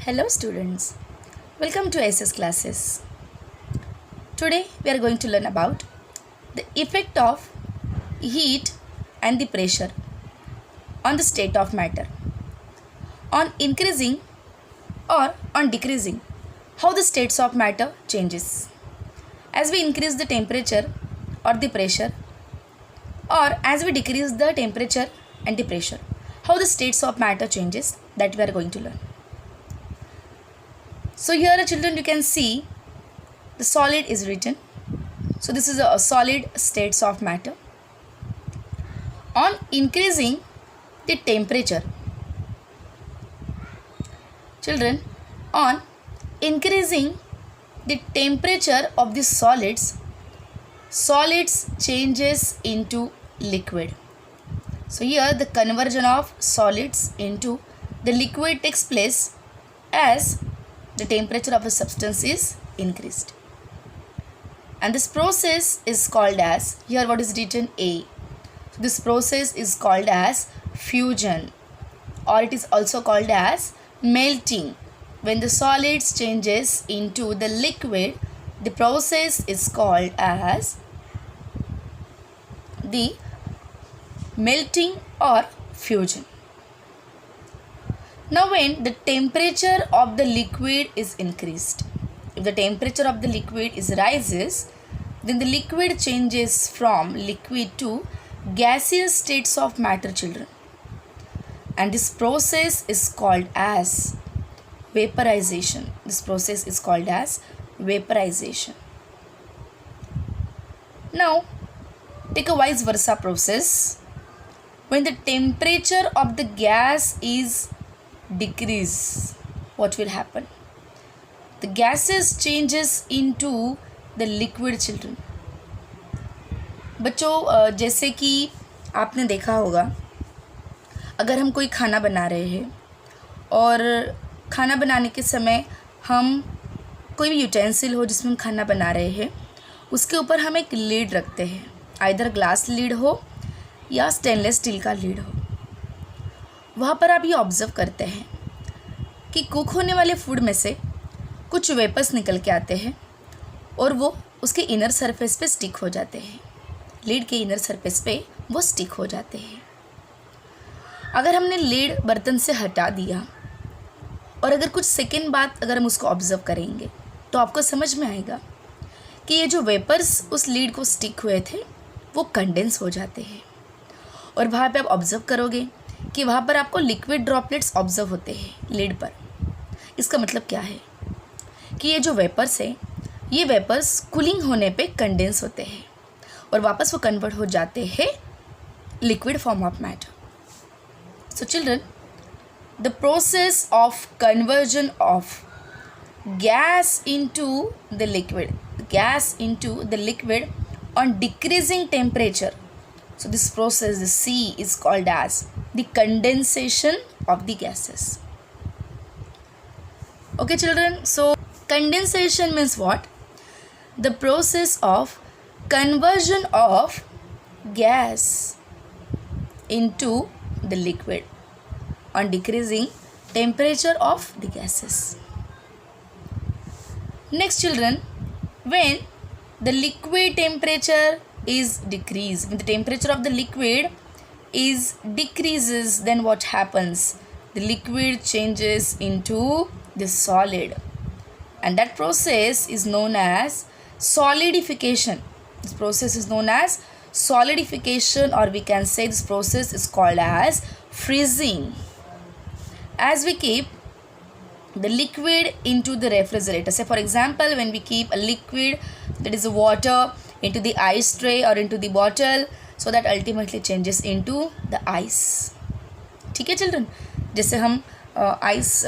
Hello students, welcome to SS classes. Today we are going to learn about the effect of heat and the pressure on the state of matter, on increasing or on decreasing, how the states of matter changes. As we increase the temperature or the pressure, or as we decrease the temperature and the pressure, how the states of matter changes, that we are going to learn. So here children, you can see the solid is written. So this is a solid states of matter. On increasing the temperature, children, on increasing the temperature of the solids changes into liquid. So here the conversion of solids into the liquid takes place as the temperature of a substance is increased. And this process is called as, here what is written A. So this process is called as fusion, or it is also called as melting. When the solids changes into the liquid, the process is called as the melting or fusion. Now when the temperature of the liquid is increased, if the temperature of the liquid rises, then the liquid changes from liquid to gaseous states of matter, children. And this process is called as vaporization. This process is called as vaporization. Now take a vice versa process. When the temperature of the gas is decrease, what will happen? The gases changes into the liquid, children. बच्चों, जैसे कि आपने देखा होगा, अगर हम कोई खाना बना रहे हैं और खाना बनाने के समय हम कोई भी यूटेंसिल हो जिसमें हम खाना बना रहे हैं, उसके ऊपर हम एक लीड रखते हैं, आइदर ग्लास लीड हो या स्टेनलेस स्टील का लीड हो. वहाँ पर आप ये ऑब्ज़र्व करते हैं कि कुक होने वाले फूड में से कुछ वेपर्स निकल के आते हैं और वो उसके इनर सरफेस पे स्टिक हो जाते हैं, लीड के इनर सरफेस पे वो स्टिक हो जाते हैं. अगर हमने लीड बर्तन से हटा दिया और अगर कुछ सेकेंड बाद अगर हम उसको ऑब्ज़र्व करेंगे तो आपको समझ में आएगा कि ये जो वेपर्स उस लीड को स्टिक हुए थे वो कंडेंस हो जाते हैं. और वहाँ पे आप ऑब्ज़र्व करोगे कि वहाँ पर आपको लिक्विड ड्रॉपलेट्स ऑब्ज़र्व होते हैं लीड पर. इसका मतलब क्या है कि ये जो वेपर्स हैं, ये वेपर्स कूलिंग होने पे कंडेंस होते हैं और वापस वो कन्वर्ट हो जाते हैं liquid form of matter. So children, the process of conversion of gas into the liquid on decreasing temperature. So this process, the C, is called as the condensation of the gases. Okay children, so condensation means what? The process of conversion of gas into the liquid on decreasing temperature of the gases. Next children, when the liquid temperature is decreased, when the temperature of the liquid is decreases, then what happens? The liquid changes into the solid, and that process is known as solidification. This process is known as solidification, or we can say this process is called as freezing. As we keep the liquid into the refrigerator, say for example, when we keep a liquid, that is water, into the ice tray or into the bottle, so that ultimately changes into the ice. ठीक है children, जैसे हम ice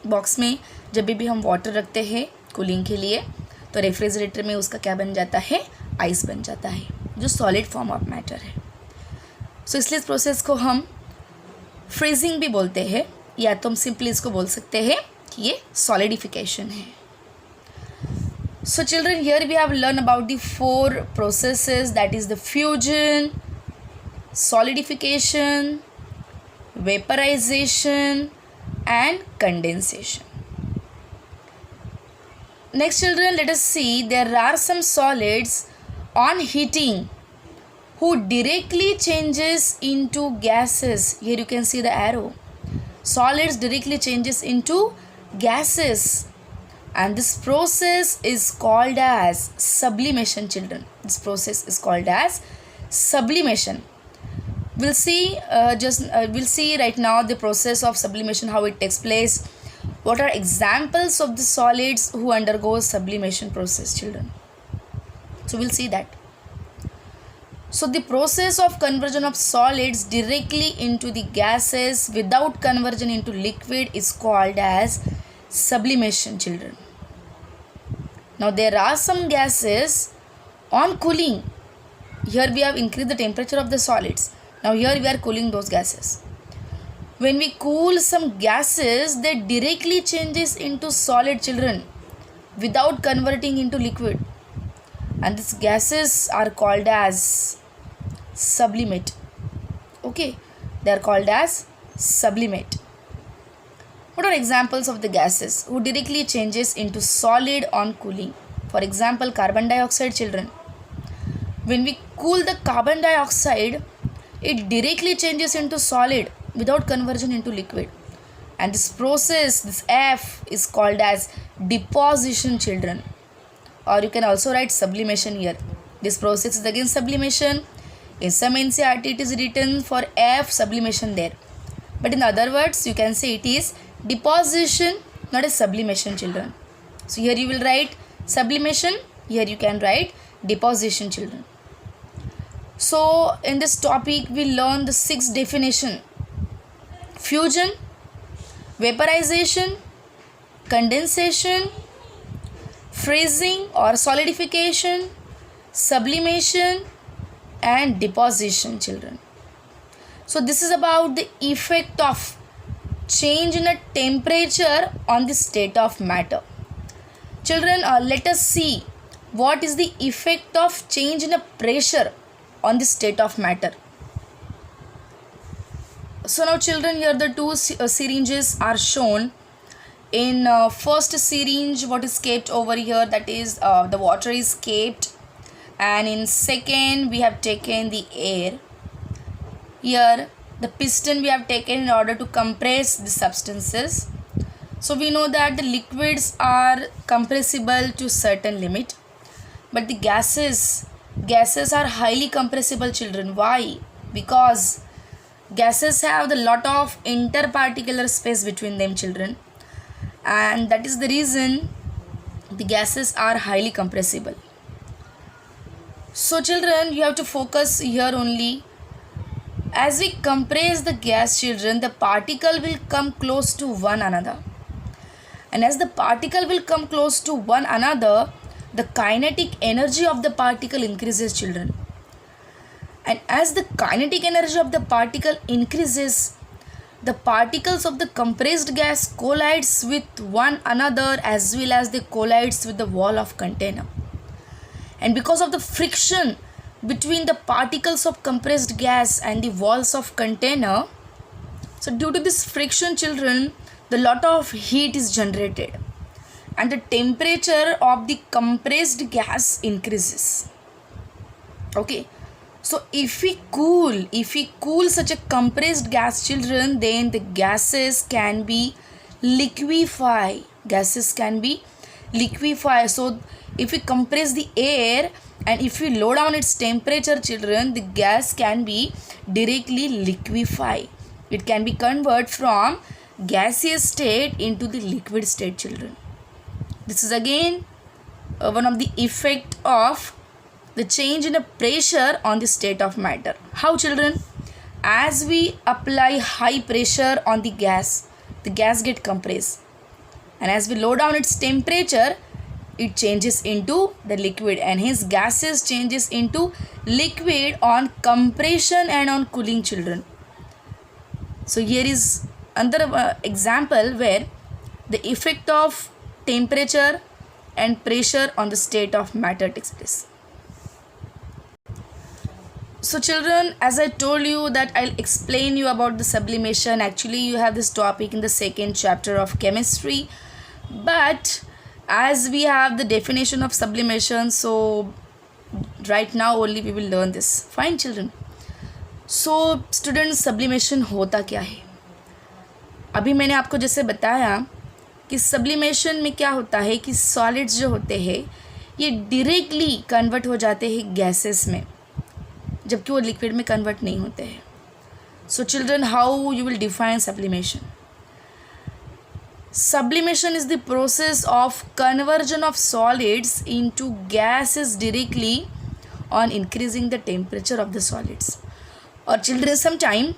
box में जब भी हम water रखते हैं कूलिंग के लिए, तो रेफ्रिजरेटर में उसका क्या बन जाता है? आइस बन जाता है, जो सॉलिड फॉर्म ऑफ मैटर है. सो इसलिए इस प्रोसेस को हम फ्रीजिंग भी बोलते हैं, या तो हम सिंपली इसको बोल सकते हैं कि ये सॉलिडिफिकेशन है. So children, here we have learned about the four processes, that is the fusion, solidification, vaporization and condensation. Next children, let us see there are some solids on heating who directly changes into gases. Here you can see the arrow. Solids directly changes into gases, and this process is called as sublimation children. This process is called as sublimation. We'll see right now the process of sublimation, how it takes place. What are examples of the solids who undergo sublimation process children? So we'll see that. So the process of conversion of solids directly into the gases without conversion into liquid is called as sublimation children. Now there are some gases on cooling. Here we have increased the temperature of the solids. Now here we are cooling those gases. When we cool some gases, they directly changes into solid children without converting into liquid. And these gases are called as sublimate. Okay, they are called as sublimate. What are examples of the gases who directly changes into solid on cooling? For example, carbon dioxide children. When we cool the carbon dioxide, it directly changes into solid without conversion into liquid. And this process, this F, is called as deposition children. Or you can also write sublimation here. This process is again sublimation. In some NCERT it is written for F sublimation there. But in other words, you can say it is deposition, not a sublimation children. So here you will write sublimation, here you can write deposition children. So in this topic we learn the 6 definition: fusion, vaporization, condensation, freezing or solidification, sublimation and deposition children. So this is about the effect of change in a temperature on the state of matter. Children, let us see what is the effect of change in a pressure on the state of matter. So now children, here the two syringes are shown. In first syringe, what is kept over here, that is the water is kept, and in second we have taken the air. Here the piston we have taken in order to compress the substances. So we know that the liquids are compressible to certain limit, but the gases are highly compressible children. Why? Because gases have a lot of interparticular space between them children, and that is the reason the gases are highly compressible. So children, you have to focus here only. As we compress the gas children, the particle will come close to one another, and as the particle will come close to one another, the kinetic energy of the particle increases children. And as the kinetic energy of the particle increases, the particles of the compressed gas collides with one another as well as they collides with the wall of container. And because of the friction between the particles of compressed gas and the walls of container, so due to this friction children, the lot of heat is generated and the temperature of the compressed gas increases. Okay. So if we cool such a compressed gas children, then the gases can be liquefy. So if we compress the air and if we lower down its temperature children, the gas can be directly liquefy. It can be converted from gaseous state into the liquid state children. This is again one of the effect of the change in a pressure on the state of matter. How children? As we apply high pressure on the gas get compressed, and as we lower down its temperature, it changes into the liquid, and hence gases changes into liquid on compression and on cooling children. So here is another example where the effect of temperature and pressure on the state of matter takes place. So children, as I told you that I'll explain you about the sublimation. Actually you have this topic in the second chapter of chemistry, but as we have the definition of sublimation, so right now only we will learn this. Fine children. So students, sublimation होता क्या है? अभी मैंने आपको जैसे बताया कि sublimation में क्या होता है कि सॉलिड्स जो होते हैं ये डायरेक्टली कन्वर्ट हो जाते हैं गैसेस में, जबकि वो लिक्विड में कन्वर्ट नहीं होते हैं. So children, how you will define sublimation? Sublimation is the process of conversion of solids into gases directly on increasing the temperature of the solids. Or children, sometime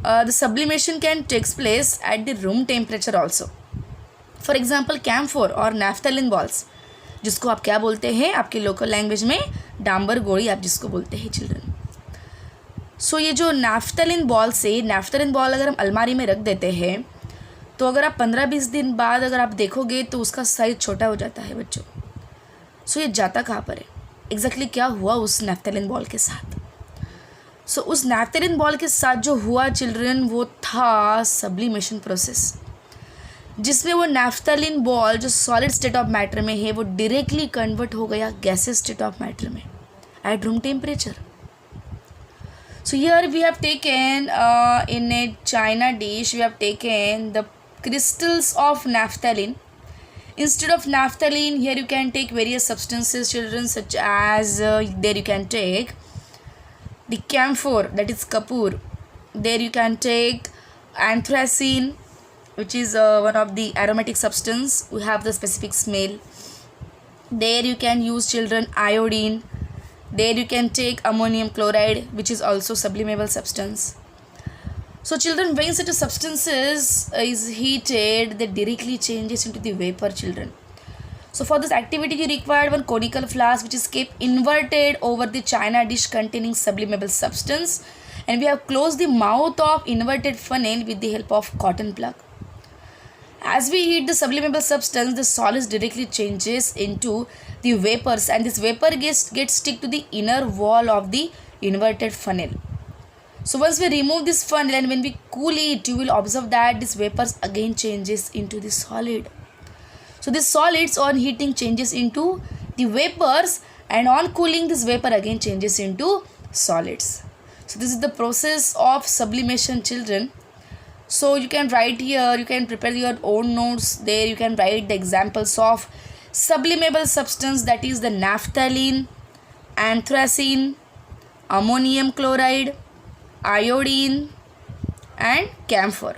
the sublimation can take place at the room temperature also. For example, camphor or naphthalene balls, जिसको आप क्या बोलते हैं आपके local language में, डांबर गोली आप जिसको बोलते हैं चिल्ड्रन. सो ये जो नैफ्थलीन बॉल से, नैफ्थलीन बॉल अगर हम अलमारी में रख देते हैं तो अगर आप 15-20 दिन बाद अगर आप देखोगे तो उसका साइज़ छोटा हो जाता है बच्चों. सो ये जाता कहाँ पर है? एग्जैक्टली क्या हुआ उस नैफ्थलीन बॉल के साथ? सो उस नैफ्थलीन बॉल के साथ जो हुआ चिल्ड्रन, वो था सब्लिमेशन प्रोसेस, जिसमें वो नैफ्थलीन बॉल जो सॉलिड स्टेट ऑफ मैटर में है वो डायरेक्टली कन्वर्ट हो गया गैसेस स्टेट ऑफ मैटर में at room temperature. So here we have taken in a china dish, we have taken the crystals of naphthalene. Instead of naphthalene, here you can take various substances children, such as there you can take the camphor, that is kapoor. There you can take anthracene, which is one of the aromatic substance. We have the specific smell. There you can use children iodine. There you can take ammonium chloride, which is also sublimable substance. So children, when such a substances is heated, they directly changes into the vapor children. So for this activity you require one conical flask which is kept inverted over the china dish containing sublimable substance, and we have closed the mouth of inverted funnel with the help of cotton plug. As we heat the sublimable substance, the solids directly changes into the vapors, and this vapor gets stick to the inner wall of the inverted funnel. So once we remove this funnel and when we cool it, you will observe that this vapors again changes into the solid. So this solids on heating changes into the vapors, and on cooling this vapor again changes into solids. So this is the process of sublimation children. So you can write here, you can prepare your own notes. There you can write the examples of sublimable substance, that is the naphthalene, anthracene, ammonium chloride, iodine and camphor.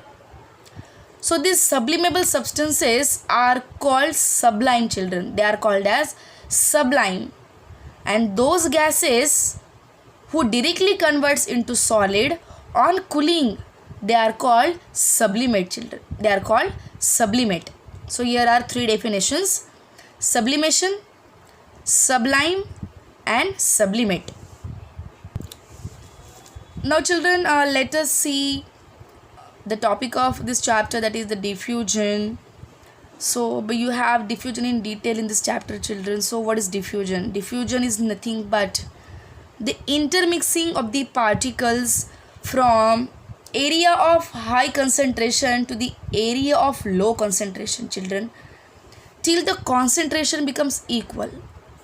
So these sublimable substances are called sublime children. They are called as sublime, and those gases who directly converts into solid on cooling, they are called sublimate children. They are called sublimate. So here are three definitions: sublimation, sublime and sublimate. Now children, let us see the topic of this chapter, that is the diffusion. So but you have diffusion in detail in this chapter children. So what is diffusion? Diffusion is nothing but the intermixing of the particles from area of high concentration to the area of low concentration children, till the concentration becomes equal.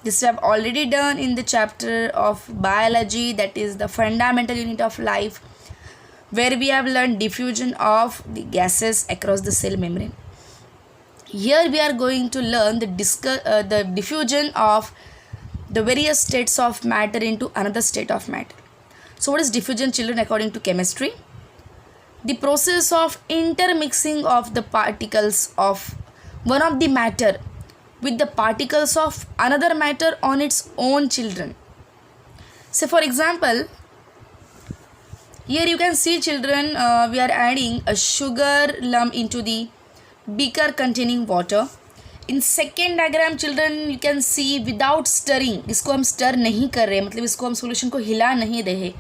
This we have already done in the chapter of biology, that is the fundamental unit of life, where we have learned diffusion of the gases across the cell membrane. Here we are going to learn the diffusion of the various states of matter into another state of matter. So what is diffusion children according to chemistry? The process of intermixing of the particles of one of the matter with the particles of another matter on its own children. So for example, here you can see children, we are adding a sugar lump into the beaker containing water. In second diagram children, you can see without stirring, इसको हम stir नहीं कर रहे, मतलब इसको हम solution को हिला नहीं रहे,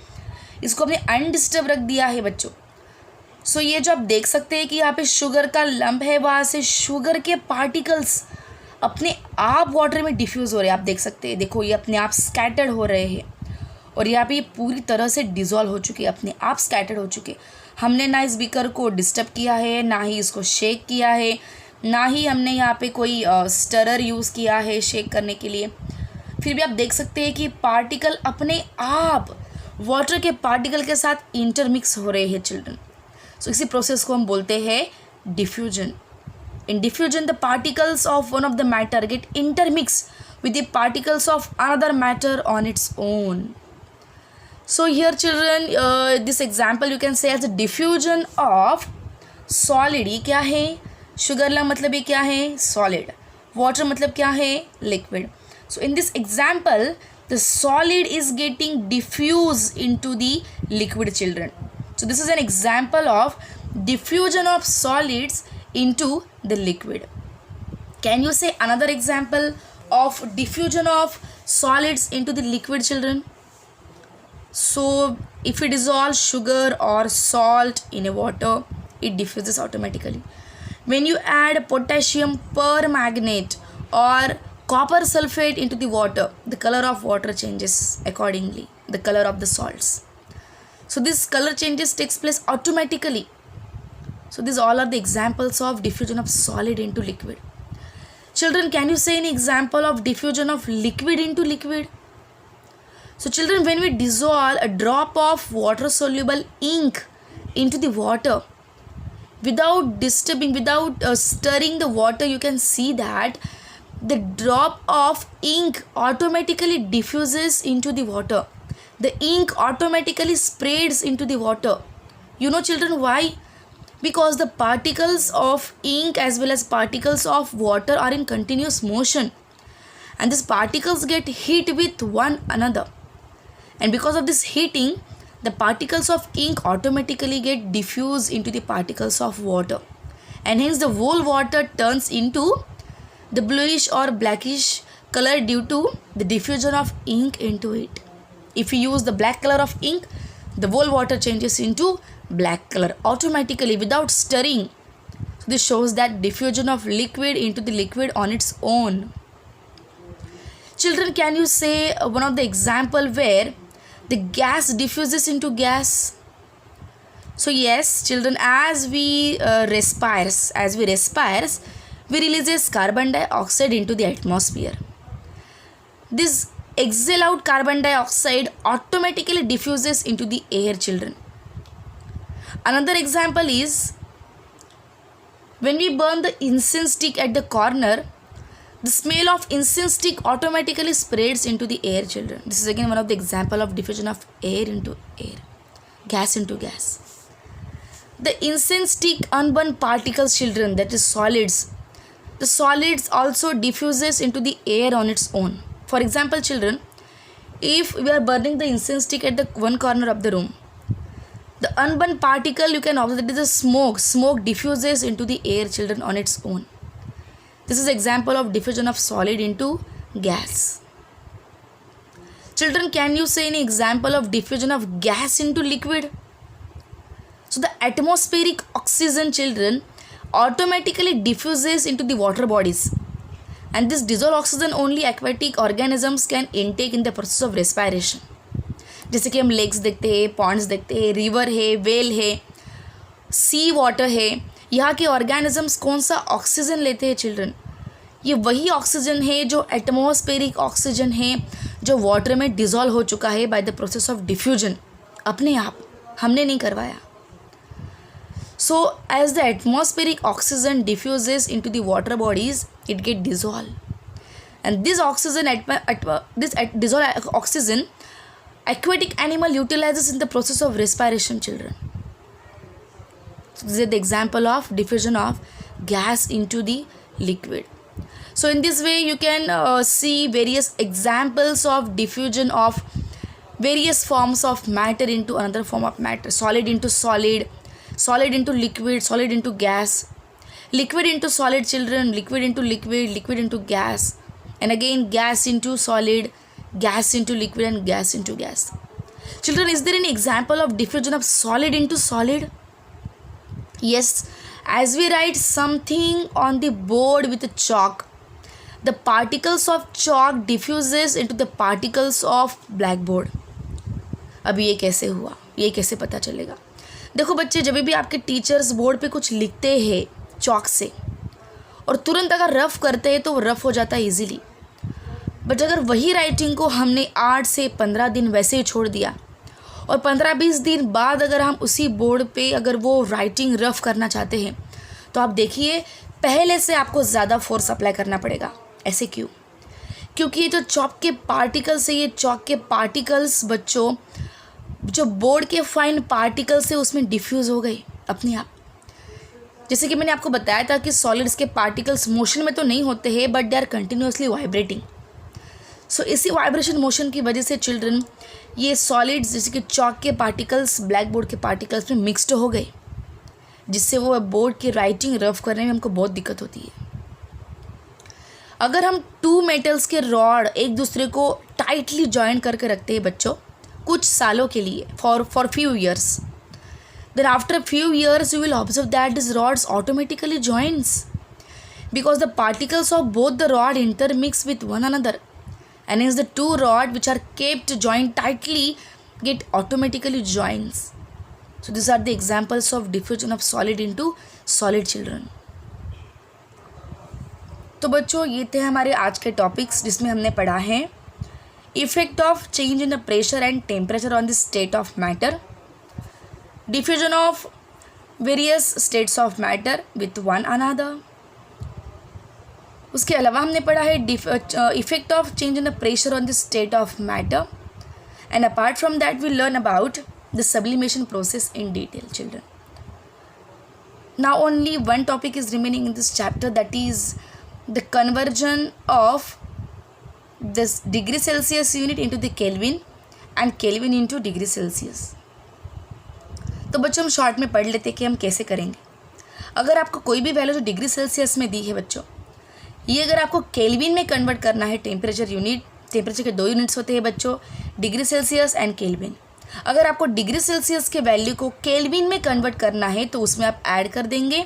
इसको हमने undisturbed रख दिया है बच्चों. सो ये जो आप देख सकते हैं कि यहाँ पे शुगर का लंप है, वहाँ से शुगर के पार्टिकल्स अपने आप वाटर में डिफ्यूज़ हो रहे हैं. आप देख सकते हैं, देखो ये अपने आप स्कैटर्ड हो रहे हैं. और यहाँ पे ये पूरी तरह से डिज़ोल्व हो चुके, अपने आप स्कैटर्ड हो चुके। हमने ना इस बीकर को डिस्टर्ब किया है, ना ही इसको शेक किया है, ना ही हमने यहाँ पे कोई स्टरर यूज़ किया है शेक करने के लिए। फिर भी आप देख सकते हैं कि पार्टिकल अपने आप वाटर के पार्टिकल के साथ इंटरमिक्स हो रहे हैं चिल्ड्रन। सो इसी प्रोसेस को हम बोलते हैं diffusion. In diffusion, the particles of one of the matter get intermixed with the particles of another matter on its own. So here children, this example you can say as a diffusion of solid. ये क्या है? Sugar ला मतलब ये क्या है? Solid. Water मतलब क्या है? Liquid. So in this example, the solid is getting diffused into the liquid children. So this is an example of diffusion of solids into the liquid. Can you say another example of diffusion of solids into the liquid children? So if we dissolve sugar or salt in a water, it diffuses automatically. When you add potassium permanganate or copper sulfate into the water, the color of water changes accordingly, the color of the salts. So this color changes takes place automatically. So these all are the examples of diffusion of solid into liquid. Children, can you say an example of diffusion of liquid into liquid? So children, when we dissolve a drop of water soluble ink into the water, without disturbing, without stirring the water, you can see that the drop of ink automatically diffuses into the water. The ink automatically spreads into the water. You know children why? Because the particles of ink as well as particles of water are in continuous motion, and these particles get hit with one another, and because of this heating, the particles of ink automatically get diffused into the particles of water, and hence the whole water turns into the bluish or blackish color due to the diffusion of ink into it. If you use the black color of ink, the whole water changes into black color automatically without stirring. So this shows that diffusion of liquid into the liquid on its own. Children, can you say one of the example where the gas diffuses into gas? So yes children, as we respire, we releases carbon dioxide into the atmosphere. This exhale out carbon dioxide automatically diffuses into the air children. Another example is when we burn the incense stick at the corner, the smell of incense stick automatically spreads into the air children. This is again one of the example of diffusion of air into air, gas into gas. The incense stick unburned particles children, that is solids. The solids also diffuses into the air on its own. For example children, if we are burning the incense stick at the one corner of the room, the unburned particle you can observe that is a smoke. Smoke diffuses into the air children on its own. This is example of diffusion of solid into gas. Children, can you say any example of diffusion of gas into liquid? So the atmospheric oxygen children automatically diffuses into the water bodies, and this dissolved oxygen only aquatic organisms can intake in the process of respiration. जैसे कि हम lakes देखते हैं, Pond's देखते हैं, river है, well है, सी water है, यहाँ के ऑर्गेनिजम्स कौन सा ऑक्सीजन लेते हैं चिल्ड्रन? ये वही ऑक्सीजन है जो एटमॉस्फेरिक ऑक्सीजन है, जो वाटर में डिज़ोल्व हो चुका है by the process of diffusion, अपने आप, हमने नहीं करवाया. So as the atmospheric oxygen diffuses into the water bodies, it get dissolved, and this oxygen dissolved oxygen aquatic animal utilizes in the process of respiration children. So this is the example of diffusion of gas into the liquid. So in this way you can see various examples of diffusion of various forms of matter into another form of matter. Solid into solid, solid into liquid, solid into gas, liquid into solid children, liquid into liquid, liquid into gas, and again gas into solid, gas into liquid, and gas into gas. Children, is there any example of diffusion of solid into solid? Yes, as we write something on the board with a chalk, the particles of chalk diffuses into the particles of blackboard. अभी ये कैसे हुआ, ये कैसे पता चलेगा? देखो बच्चे, जब भी आपके टीचर्स बोर्ड पे कुछ लिखते हैं चॉक से और तुरंत अगर रफ़ करते हैं तो वो रफ़ हो जाता है ईजीली, बट अगर वही राइटिंग को हमने 8 से 15 दिन वैसे ही छोड़ दिया और 15-20 दिन बाद अगर हम उसी बोर्ड पे अगर वो राइटिंग रफ़ करना चाहते हैं तो आप देखिए पहले से आपको ज़्यादा फोर्स अप्लाई करना पड़ेगा। ऐसे क्यों? क्योंकि ये जो चॉक के पार्टिकल्स है, ये चॉक के पार्टिकल्स बच्चों जो बोर्ड के फाइन पार्टिकल्स से उसमें डिफ्यूज़ हो गए अपने आप। जैसे कि मैंने आपको बताया था कि सॉलिड्स के पार्टिकल्स मोशन में तो नहीं होते हैं but they are continuously vibrating. So इसी वाइब्रेशन मोशन की वजह से चिल्ड्रन ये सॉलिड्स जैसे कि चॉक के पार्टिकल्स ब्लैक बोर्ड के पार्टिकल्स में मिक्सड हो गए, जिससे वो बोर्ड की राइटिंग रफ करने में हमको बहुत दिक्कत होती है। अगर हम 2 मेटल्स के रॉड एक दूसरे को टाइटली जॉइन करके रखते हैं बच्चों कुछ सालों के लिए for few years, then after a few years you will observe that these rods automatically joins because the particles of both the rod intermix with one another, and hence the two rods which are kept joined tightly get automatically joins. So these are the examples of diffusion of solid into solid children. तो बच्चों ये थे हमारे आज के topics जिसमें हमने पढ़ा है effect of change in the pressure and temperature on the state of matter, diffusion of various states of matter with one another. उसके अलावा हमने पढ़ा है effect of change in the pressure on the state of matter, and apart from that we learn about the sublimation process in detail children. Now only one topic is remaining in this chapter, that is the conversion of this degree Celsius unit into the Kelvin and Kelvin into degree Celsius. तो बच्चों हम short में पढ़ लेते कि हम कैसे करेंगे. अगर आपको कोई भी वैल्यू जो डिग्री सेल्सियस में दी है बच्चों, ये अगर आपको केल्विन में कन्वर्ट करना है, टेम्परेचर यूनिट, टेम्परेचर के 2 यूनिट्स होते हैं बच्चों, डिग्री सेल्सियस एंड केल्विन. अगर आपको डिग्री सेल्सियस के वैल्यू को केल्विन में कन्वर्ट करना है तो उसमें आप ऐड कर देंगे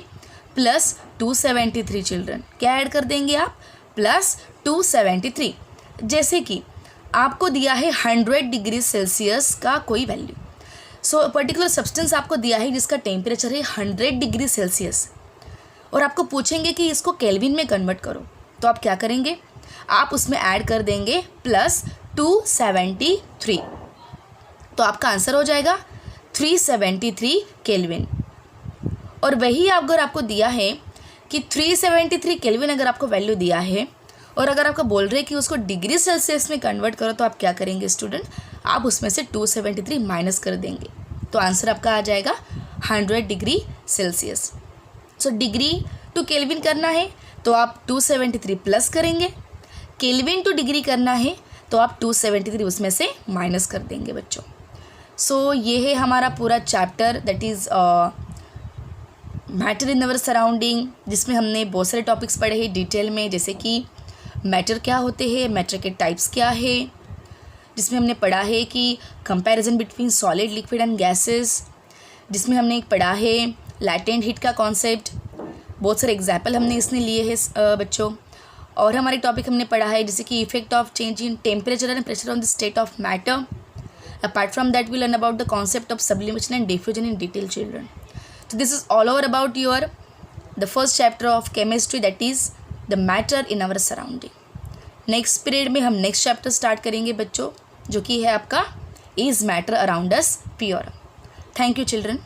प्लस 273 चिल्ड्रन. क्या ऐड कर देंगे आप? प्लस 273. जैसे कि आपको दिया है 100 डिग्री सेल्सियस का कोई वैल्यू, सो पर्टिकुलर सब्सटेंस आपको दिया है जिसका टेम्परेचर है 100 डिग्री सेल्सियस और आपको पूछेंगे कि इसको केल्विन में कन्वर्ट करो, तो आप क्या करेंगे? आप उसमें ऐड कर देंगे प्लस 273, तो आपका आंसर हो जाएगा 373 केल्विन. और वही अगर आपको दिया है कि 373 केल्विन अगर आपको वैल्यू दिया है और अगर आपको बोल रहे हैं कि उसको डिग्री सेल्सियस में कन्वर्ट करो, तो आप क्या करेंगे स्टूडेंट? आप उसमें से 273 माइनस कर देंगे, तो आंसर आपका आ जाएगा 100 degree Celsius. So degree to Kelvin करना है तो आप 273 प्लस करेंगे, केल्विन टू डिग्री करना है तो आप 273 उसमें से माइनस कर देंगे बच्चों. सो ये है हमारा पूरा chapter, that is matter in our surrounding, जिसमें हमने बहुत सारे टॉपिक्स पढ़े हैं डिटेल में, जैसे कि मैटर क्या होते हैं, मैटर के टाइप्स क्या है, जिसमें हमने पढ़ा है कि comparison between solid, liquid and gases, जिसमें हमने पढ़ा है लैटेंट हीट का कॉन्सेप्ट. बहुत सारे एग्जाम्पल हमने इसने लिए हैं बच्चों. और हमारे टॉपिक हमने पढ़ा है जैसे कि effect of change in temperature and pressure on the state of matter. Apart from that we learn about the concept of sublimation and diffusion in detail children. So this is all over about the first chapter of chemistry, that is the matter in our surrounding. Next period में हम next chapter start करेंगे बच्चों, जो कि है आपका is matter around us pure. Thank you children.